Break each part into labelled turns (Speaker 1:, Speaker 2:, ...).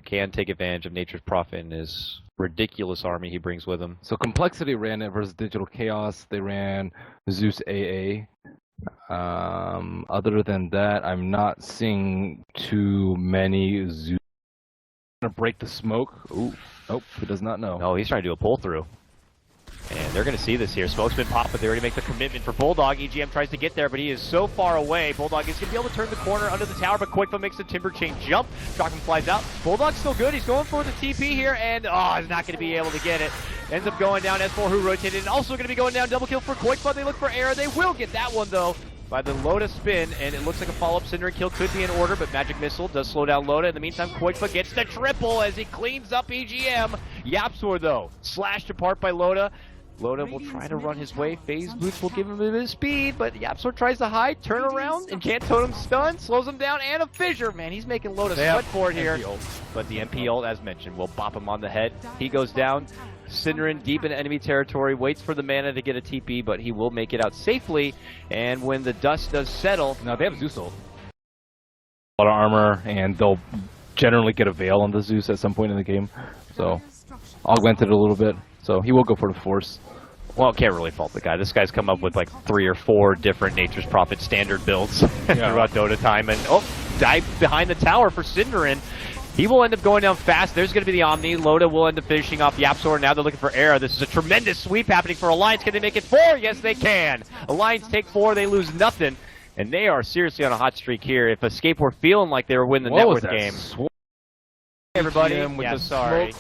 Speaker 1: can take advantage of Nature's Prophet and his ridiculous army he brings with him.
Speaker 2: So Complexity ran it versus Digital Chaos. They ran Zeus AA. Other than that, I'm not seeing too many Zeus. Gonna break the smoke. Ooh, nope, he does not know.
Speaker 1: No, he's trying to do a pull through. And they're going to see this here. Smoke's been popped, but they already make the commitment for Bulldog. EGM tries to get there, but he is so far away. Bulldog is going to be able to turn the corner under the tower, but qojqva makes the timber chain jump. Shotgun flies out. Bulldog's still good. He's going for the TP here, and he's not going to be able to get it. Ends up going down. S4 who rotated, and also going to be going down. Double kill for qojqva. They look for error. They will get that one, though, by the Loda spin, and it looks like a follow-up syndereN kill could be in order, but Magic Missile does slow down Loda. In the meantime, qojqva gets the triple as he cleans up EGM. YapzOr, though, slashed apart by Loda. Loda will try to run his way. Phase Boots will give him a bit of speed, but YapzOr tries to hide, turn around, and can't totem stun, slows him down, and a fissure. Man, he's making Loda sweat for it here. But the MP ult, as mentioned, will bop him on the head. He goes down. syndereN deep in enemy territory, waits for the mana to get a TP, but he will make it out safely. And when the dust does settle...
Speaker 2: Now, they have Zeus ult. A lot of armor, and they'll generally get a Veil on the Zeus at some point in the game. So, augmented a little bit. So, he will go for the Force.
Speaker 1: Well, can't really fault the guy. This guy's come up with like 3 or 4 different Nature's Prophet standard builds throughout Dota time. And, dive behind the tower for syndereN. He will end up going down fast. There's going to be the Omni. Loda will end up finishing off YapzOr. Now they're looking for Era. This is a tremendous sweep happening for Alliance. Can they make it 4? Yes, they can. Alliance take 4. They lose nothing. And they are seriously on a hot streak here. If Escape were feeling like they were winning the network game. Hey, everybody. Sorry.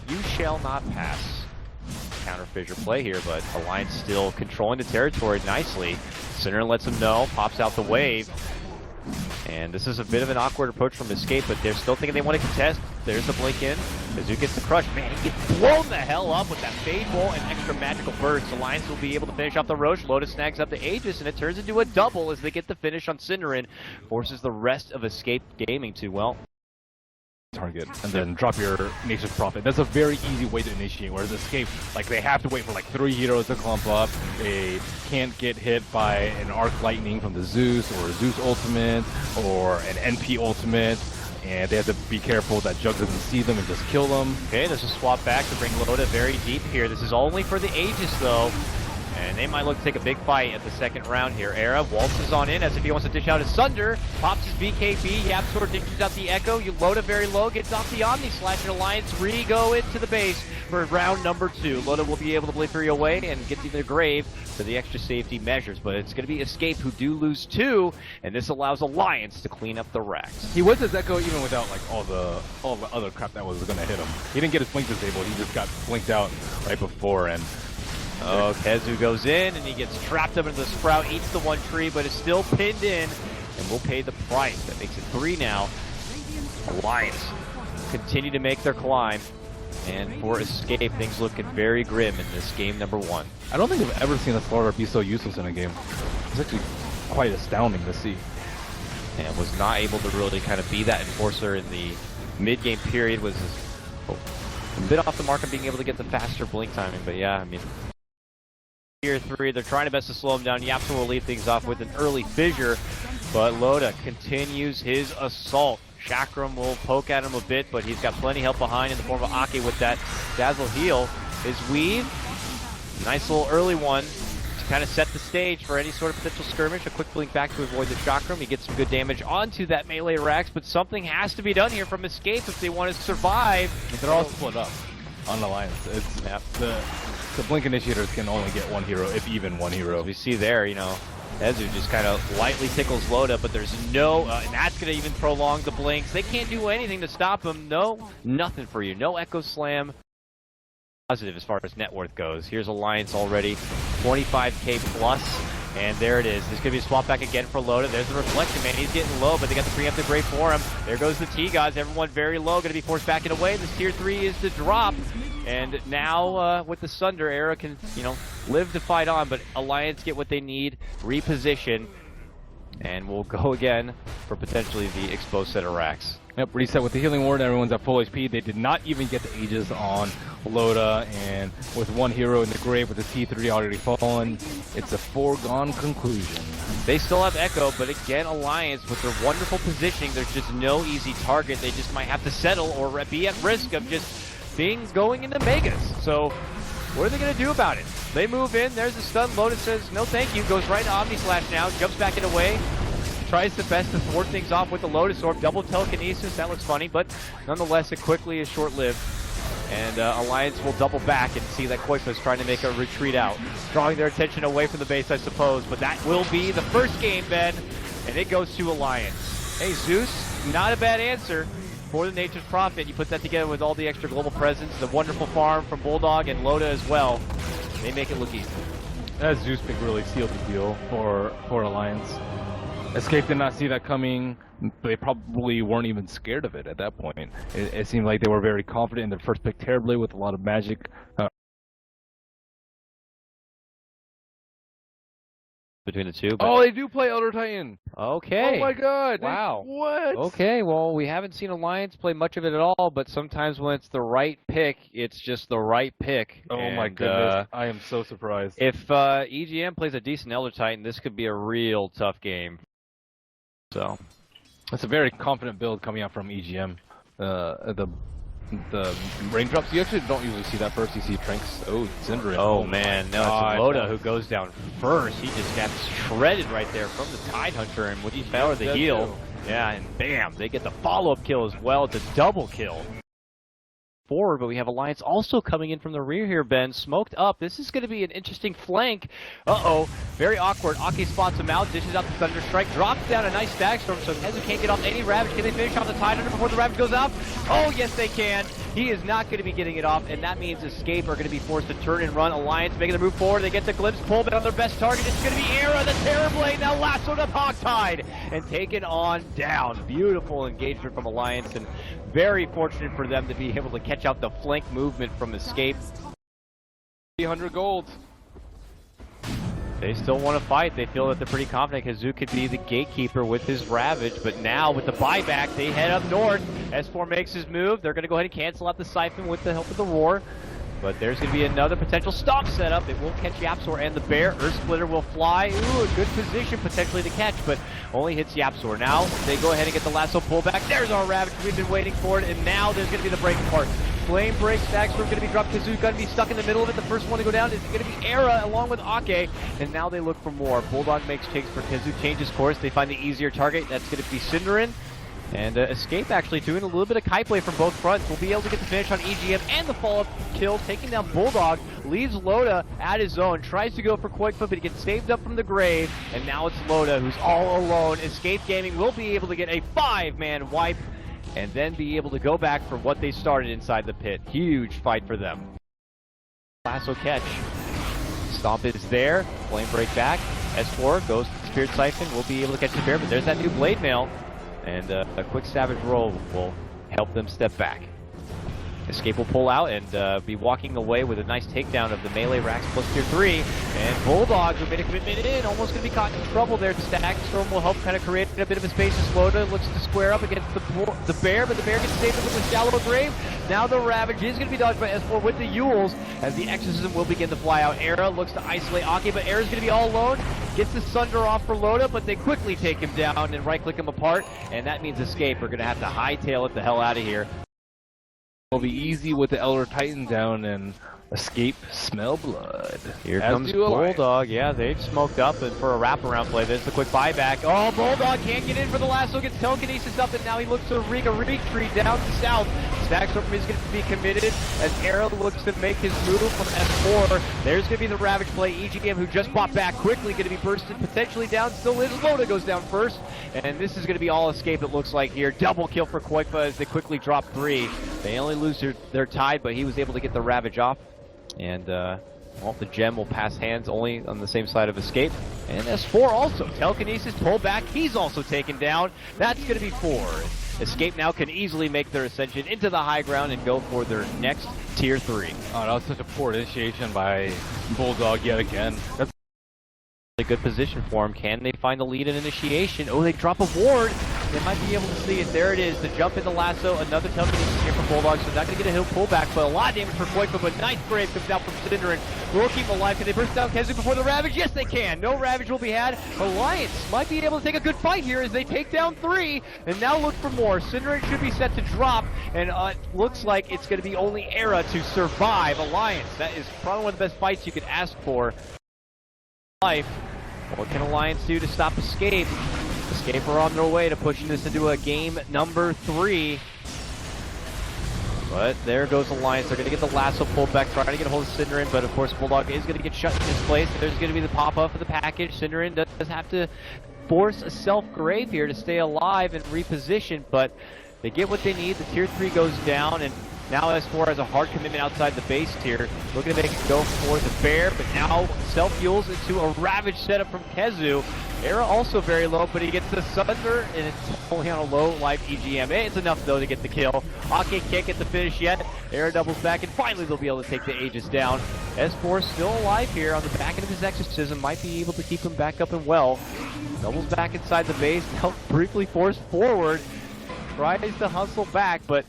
Speaker 1: You shall not pass. Counter fissure play here, but Alliance still controlling the territory nicely. syndereN lets him know, pops out the wave. And this is a bit of an awkward approach from Escape, but they're still thinking they want to contest. There's the blink in. KheZu gets the crush. Man, he gets blown the hell up with that Fade Bolt and extra magical burst. Alliance will be able to finish off the Roche. Loda snags up the Aegis, and it turns into a double as they get the finish on syndereN. Forces the rest of Escape Gaming to, well...
Speaker 2: target, and then drop your Nature's Prophet. That's a very easy way to initiate, whereas Escape, like, they have to wait for like 3 heroes to clump up. They can't get hit by an Arc Lightning from the Zeus, or a Zeus ultimate, or an NP ultimate, and they have to be careful that Jug doesn't see them and just kill them.
Speaker 1: Okay, there's a swap back to bring Loda very deep here. This is only for the Aegis, though. And they might look to take a big fight at the second round here. Era waltzes on in as if he wants to dish out his Sunder. Pops his BKB. YapzOr dishes out the Echo. You Loda very low. Gets off the Omni Slash. And Alliance re-go into the base for round number 2. Loda will be able to play 3 away and get to the grave for the extra safety measures. But it's going to be Escape who do lose 2. And this allows Alliance to clean up the racks.
Speaker 2: He was his Echo even without like all the other crap that was going to hit him. He didn't get his blink disabled. He just got blinked out right before. And
Speaker 1: KheZu goes in, and he gets trapped up into the Sprout, eats the 1 tree, but is still pinned in, and will pay the price. That makes it 3 now. Alliance continue to make their climb, and for Escape, things looking very grim in this game number 1.
Speaker 2: I don't think I've ever seen a Slaughter be so useless in a game. It's actually quite astounding to see.
Speaker 1: And was not able to really kind of be that enforcer in the mid-game period. Was a bit off the mark of being able to get the faster blink timing, but yeah, I mean... Tier 3, they're trying to best to slow him down. YapzOr will lead things off with an early fissure, but Loda continues his assault. Chakram will poke at him a bit, but he's got plenty help behind in the form of Akke with that Dazzle heal. His weave, nice little early one to kind of set the stage for any sort of potential skirmish. A quick blink back to avoid the Chakram. He gets some good damage onto that melee Rax, but something has to be done here from Escape if they want to survive.
Speaker 2: They're all split up on Alliance. It's the Blink Initiators can only get 1 hero, if even 1 hero.
Speaker 1: As we see there, you know, KheZu just kind of lightly tickles Loda, but there's no, and that's going to even prolong the blinks. They can't do anything to stop him. No, nothing for you. No Echo Slam. Positive as far as net worth goes. Here's Alliance already, 25k plus, and there it is. There's going to be a swap back again for Loda. There's the Reflection, man. He's getting low, but they got the preemptive break for him. There goes the T-Gods. Everyone very low, going to be forced back and away. This tier 3 is the drop. And now with the Sunder, Era can, you know, live to fight on, but Alliance get what they need, reposition, and we'll go again for potentially the exposed set of racks.
Speaker 2: Yep, reset with the Healing Ward, everyone's at full HP. They did not even get the Aegis on Loda, and with 1 hero in the grave with the T3 already fallen, it's a foregone conclusion.
Speaker 1: They still have Echo, but again, Alliance with their wonderful positioning, there's just no easy target. They just might have to settle or be at risk of just things going into Megas. So what are they going to do about it? They move in, there's a stun. Loda says no thank you, goes right to Omni Slash now, jumps back in away. Tries the best to thwart things off with the Lotus Orb. Double telekinesis, that looks funny, but nonetheless, it quickly is short-lived. And Alliance will double back and see that qojqva is trying to make a retreat out. Drawing their attention away from the base, I suppose, but that will be the first game, Ben, and it goes to Alliance. Hey, Zeus, not a bad answer for the Nature's Prophet. You put that together with all the extra global presence, the wonderful farm from Bulldog and Loda as well. They make it look easy.
Speaker 2: Zeus pick really sealed the deal for Alliance. Escape did not see that coming. They probably weren't even scared of it at that point. It seemed like they were very confident in their first pick terribly with a lot of magic.
Speaker 1: Between the two.
Speaker 2: Oh, they do play Elder Titan.
Speaker 1: Okay.
Speaker 2: Oh my god.
Speaker 1: Wow.
Speaker 2: What?
Speaker 1: Okay, well, we haven't seen Alliance play much of it at all, but sometimes when it's the right pick, it's just the right pick.
Speaker 2: Oh my goodness. I am so surprised.
Speaker 1: If EGM plays a decent Elder Titan, this could be a real tough game. So,
Speaker 2: it's a very confident build coming out from EGM. The raindrops, you actually don't usually see that first. You see Tranks. Oh, syndereN.
Speaker 1: Oh man, no, it's Loda who goes down first. He just got shredded right there from the Tidehunter, and with the power of the heal, yeah, and bam, they get the follow-up kill as well. It's a double kill. Forward, but we have Alliance also coming in from the rear here, Ben. Smoked up. This is going to be an interesting flank. Uh-oh. Very awkward. Akke spots him out, dishes out the Thunder Strike, drops down a nice Stag Storm, so KheZu can't get off any Ravage. Can they finish off the Tidehunter before the Ravage goes out? Oh, yes, they can. He is not going to be getting it off, and that means Escape are going to be forced to turn and run. Alliance making the move forward. They get the glimpse, pull on their best target. It's going to be Era, the Terrorblade, now lassoed up Hogtide, and taken on down. Beautiful engagement from Alliance, and very fortunate for them to be able to catch out the flank movement from Escape.
Speaker 2: 300 gold.
Speaker 1: They still want to fight. They feel that they're pretty confident KheZu could be the gatekeeper with his Ravage, but now with the buyback, they head up north. S4 makes his move. They're going to go ahead and cancel out the Siphon with the help of the Roar. But there's going to be another potential stomp setup. It will catch YapzOr and the Bear. Earth Splitter will fly. Ooh, a good position potentially to catch, but only hits YapzOr. Now they go ahead and get the lasso pullback. There's our Ravage. We've been waiting for it, and now there's going to be the breaking part. Flame break, Stag Storm going to be dropped. KheZu going to be stuck in the middle of it. The first one to go down is going to be Era along with Akke, and now they look for more. Bulldog makes takes for KheZu, changes course. They find the easier target. That's going to be syndereN. And Escape actually doing a little bit of kite play from both fronts. Will be able to get the finish on EGM and the follow-up kill, taking down Bulldog, leaves Loda at his own, tries to go for qojqva, but he gets saved up from the grave, and now it's Loda who's all alone. Escape Gaming will be able to get a 5-man wipe, and then be able to go back for what they started inside the pit. Huge fight for them. Lasso catch. Stomp is there, flame break back. S4 goes to the Spirit Siphon, will be able to catch the Bear, but there's that new Blade Mail. And a quick Savage roll will help them step back. Escape will pull out and be walking away with a nice takedown of the melee racks plus tier 3. And Bulldog, who made a commitment in, almost going to be caught in trouble there. Stag Storm will help kind of create a bit of a space as Loda looks to square up against the Bear, but the Bear gets saved with a shallow grave. Now the Ravage is going to be dodged by S4 with the Yules, as the Exorcism will begin to fly out. Era looks to isolate Akke, but Era's going to be all alone. Gets the Sunder off for Loda, but they quickly take him down and right-click him apart, and that means Escape are going to have to hightail it the hell out of here.
Speaker 2: Will be easy with the Elder Titan down and Escape smell blood.
Speaker 1: Here comes Bulldog. Yeah, they've smoked up and for a wraparound play. There's the quick buyback. Oh, Bulldog can't get in for the lasso. Gets telekinesis up, and now he looks to rig a retreat down to south. Stag Storm is going to be committed as Era looks to make his move from S4. There's going to be the Ravage play. EGM, who just popped back quickly, going to be bursted potentially down. Still is. Loda goes down first, and this is going to be all Escape, it looks like here. Double kill for qojqva as they quickly drop 3. They only lose their tide, but he was able to get the Ravage off. And, well, the gem will pass hands only on the same side of Escape. And S4 also. Telekinesis, pull back. He's also taken down. That's going to be 4. Escape now can easily make their ascension into the high ground and go for their next tier 3.
Speaker 2: Oh, that was such a poor initiation by Bulldog yet again. That's
Speaker 1: a good position for him. Can they find the lead in initiation? Oh, they drop a ward. They might be able to see it. There it is. The jump in the lasso. Another telekinesis here from Bulldog. So not going to get a hill pullback, but a lot of damage for qojqva. But nice grave comes out from syndereN. Will keep him alive. Can they burst down KheZu before the Ravage? Yes, they can. No Ravage will be had. Alliance might be able to take a good fight here as they take down 3. And now look for more. syndereN should be set to drop. And looks like it's going to be only Era to survive. Alliance. That is probably one of the best fights you could ask for. Life. What can Alliance do to stop Escape? Escape are on their way to pushing this into a game number 3. But there goes Alliance. They're going to get the lasso pulled back, trying to get a hold of syndereN, but of course Bulldog is going to get shut in his place. There's going to be the pop-up for the package. syndereN does have to force a self-grave here to stay alive and reposition, but they get what they need. The tier 3 goes down, and now S4 has a hard commitment outside the base tier. Looking to make it go for the bear, but now self-fuels into a Ravage setup from KheZu. Era also very low, but he gets the Sunder, and it's only on a low life EGM. It's enough, though, to get the kill. Akke can't get the finish yet. Era doubles back, and finally they'll be able to take the Aegis down. S4 still alive here on the back end of his exorcism. Might be able to keep him back up and well. Doubles back inside the base. Now briefly forced forward. Tries to hustle back, but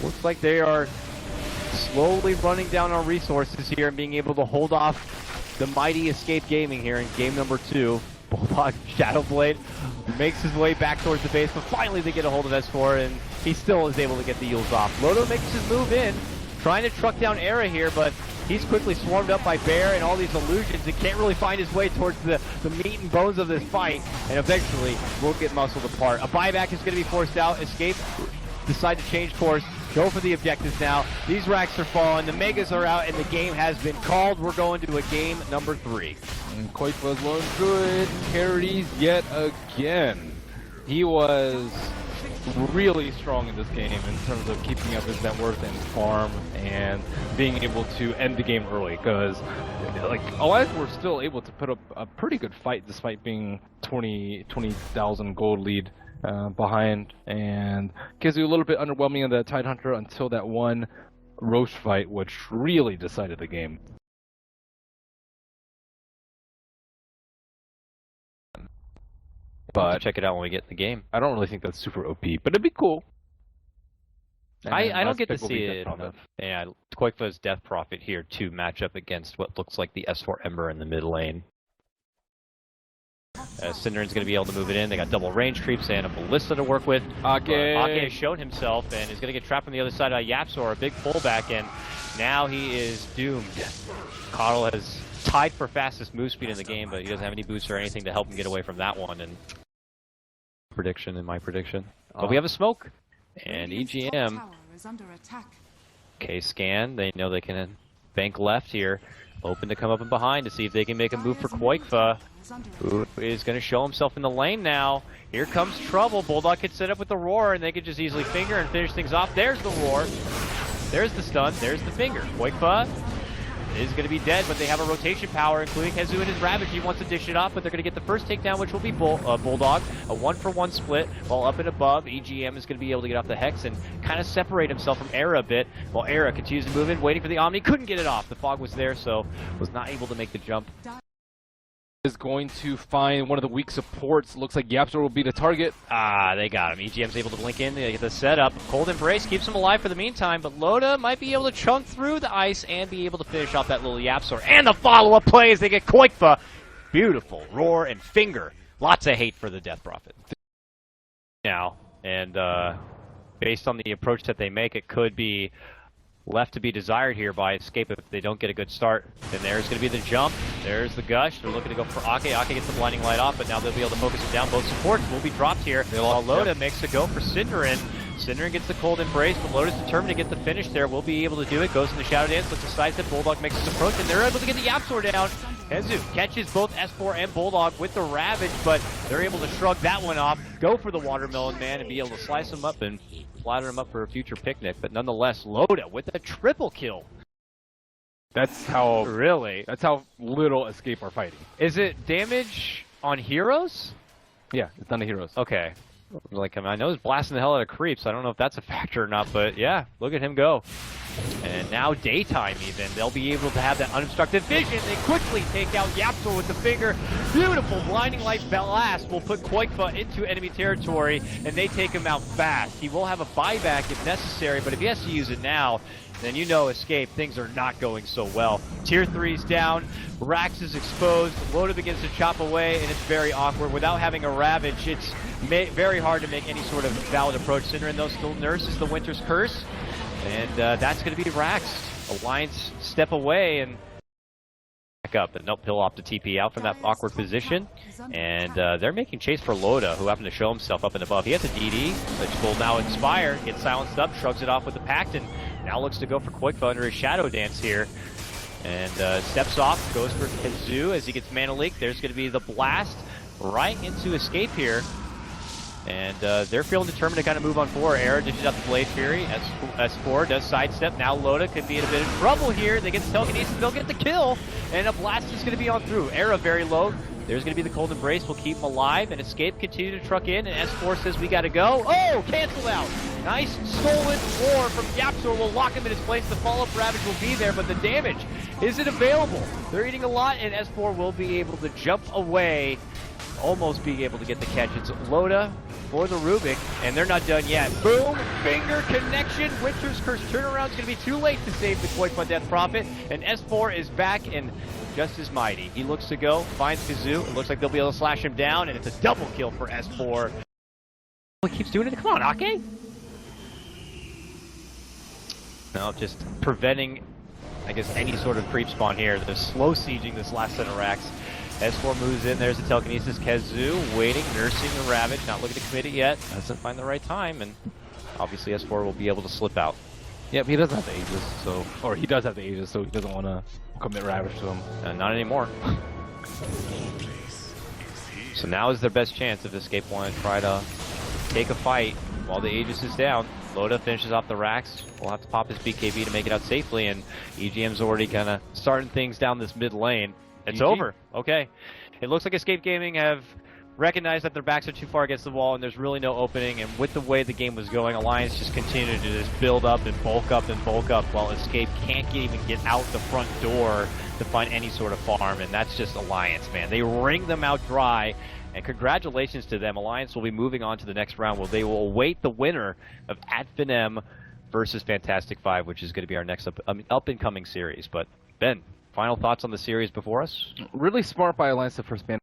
Speaker 1: looks like they are slowly running down on resources here and being able to hold off the mighty Escape Gaming here in game number 2. Bulldog Shadowblade makes his way back towards the base, but finally they get a hold of S4 and he still is able to get the Yules off. Loda makes his move in, trying to truck down Era here, but he's quickly swarmed up by Bear and all these illusions and can't really find his way towards the meat and bones of this fight, and eventually will get muscled apart. A buyback is going to be forced out. Escape decide to change course, go for the objectives now. These racks are falling, the Megas are out, and the game has been called. We're going to a game number 3.
Speaker 2: And qojqva's looking good. Carries yet again. He was really strong in this game in terms of keeping up his net worth and farm and being able to end the game early, because like Alliance were still able to put up a pretty good fight despite being 20,000 gold lead behind, and KheZu a little bit underwhelming on the Tidehunter until that one Roche fight, which really decided the game.
Speaker 1: But check it out when we get in the game.
Speaker 2: I don't really think that's super OP, but it'd be cool.
Speaker 1: I don't get to see it enough. Yeah, qojqva's Death Prophet here to match up against what looks like the S4 Ember in the mid lane. syndereN's going to be able to move it in. They got double range creeps and a ballista to work with. Akke has shown himself and is going to get trapped on the other side of YapzOr, a big pullback, and now he is doomed. Carl has tied for fastest move speed in the game, but he doesn't have any boosts or anything to help him get away from that one. And my prediction. But we have a smoke, and EGM. K-scan, they know they can bank left here. Open to come up and behind to see if they can make a move for qojqva, who is going to show himself in the lane now. Here comes trouble. Bulldog could set up with the roar, and they could just easily finger and finish things off. There's the roar. There's the stun. There's the finger. qojqva is going to be dead, but they have a rotation power, including KheZu and his Ravage. He wants to dish it off, but they're going to get the first takedown, which will be Bulldog. A 1-for-1 split, while up and above, EGM is going to be able to get off the Hex and kind of separate himself from Era a bit, while Era continues to move in, waiting for the Omni. Couldn't get it off. The fog was there, so was not able to make the jump.
Speaker 2: Is going to find one of the weak supports. Looks like YapzOr will be the target.
Speaker 1: Ah, they got him. EGM's able to blink in. They get the setup. Cold Embrace keeps him alive for the meantime, but Loda might be able to chunk through the ice and be able to finish off that little YapzOr. And the follow-up play as they get qojqva. Beautiful. Roar and finger. Lots of hate for the Death Prophet. Now, and based on the approach that they make, it could be left to be desired here by Escape if they don't get a good start. Then there's going to be the jump. There's the gush. They're looking to go for Akke. Akke gets the blinding light off, but now they'll be able to focus it down. Both supports will be dropped here. While Loda makes a go for syndereN. syndereN gets the Cold Embrace, but Loda's determined to get the finish there. Will be able to do it. Goes in the Shadow Dance, looks aside that Bulldog makes his approach, and they're able to get the YapzOr down. KheZu catches both S4 and Bulldog with the Ravage, but they're able to shrug that one off, go for the Watermelon Man, and be able to slice him up and flatter him up for a future picnic. But nonetheless, Loda with a triple kill.
Speaker 2: That's how
Speaker 1: really.
Speaker 2: That's how little Escape are fighting.
Speaker 1: Is it damage on heroes?
Speaker 2: Yeah, it's done to heroes.
Speaker 1: Okay. Like, I know he's blasting the hell out of creeps. I don't know if that's a factor or not, but yeah, look at him go. And now daytime even, they'll be able to have that unobstructed vision. They quickly take out YapzOr with the finger. Beautiful blinding light blast will put qojqva into enemy territory, and they take him out fast. He will have a buyback if necessary, but if he has to use it now, then you know Escape, things are not going so well. Tier 3's down, Rax is exposed, Loda begins to chop away, and it's very awkward. Without having a Ravage, it's very hard to make any sort of valid approach. syndereN, though, still nurses the Winter's Curse, and that's going to be Rax. Alliance step away and back up, and nope, he'll opt to TP out from that awkward position, and they're making chase for Loda, who happened to show himself up and above. He has a DD, which will now Inspire, gets silenced up, shrugs it off with the Pact, and now looks to go for qojqva under his Shadow Dance here. And steps off, goes for KheZu as he gets Mana Leak. There's going to be the blast right into Escape here. And they're feeling determined to kind of move on forward. Era dishes out the Blade Fury. S4 does sidestep. Now Loda could be in a bit of trouble here. They get the telekinesis, they'll get the kill. And a blast is going to be on through. Era very low. There's going to be the Cold Embrace. We'll keep him alive. And Escape continue to truck in. And S4 says we got to go. Oh, cancel out. Nice stolen war from YapzOr. Will lock him in his place. The follow-up Ravage will be there, but the damage isn't available. They're eating a lot, and S4 will be able to jump away, almost being able to get the catch. It's Loda for the Rubik, and they're not done yet. Boom! Finger connection. Winter's Curse turnaround is going to be too late to save the qojqva Death Prophet, and S4 is back and just as mighty. He looks to go, finds KheZu. It looks like they'll be able to slash him down, and it's a double kill for S4. He keeps doing it. Come on, Akke! No, just preventing, I guess, any sort of creep spawn here. They're slow sieging this last set of racks. S4 moves in, there's the telekinesis. KheZu waiting, nursing the Ravage, not looking to commit it yet. Doesn't find the right time, and obviously S4 will be able to slip out.
Speaker 2: Yep, he doesn't have the Aegis, so... Or he does have the Aegis, so he doesn't want to commit Ravage to him.
Speaker 1: Not anymore. So now is their best chance if Escape want to try to take a fight while the Aegis is down. Loda finishes off the racks. We'll have to pop his BKB to make it out safely, and EGM's already kind of starting things down this mid lane. It's over. Okay. It looks like Escape Gaming have recognized that their backs are too far against the wall and there's really no opening, and with the way the game was going, Alliance just continued to just build up and bulk up and bulk up while Escape can't even get out the front door to find any sort of farm, and that's just Alliance, man. They wring them out dry, and congratulations to them. Alliance will be moving on to the next round where they will await the winner of AdmiralBulldog versus Fantastic 5, which is going to be our next up-and-coming series. But Ben, final thoughts on the series before us?
Speaker 2: Really smart by Alliance to first ban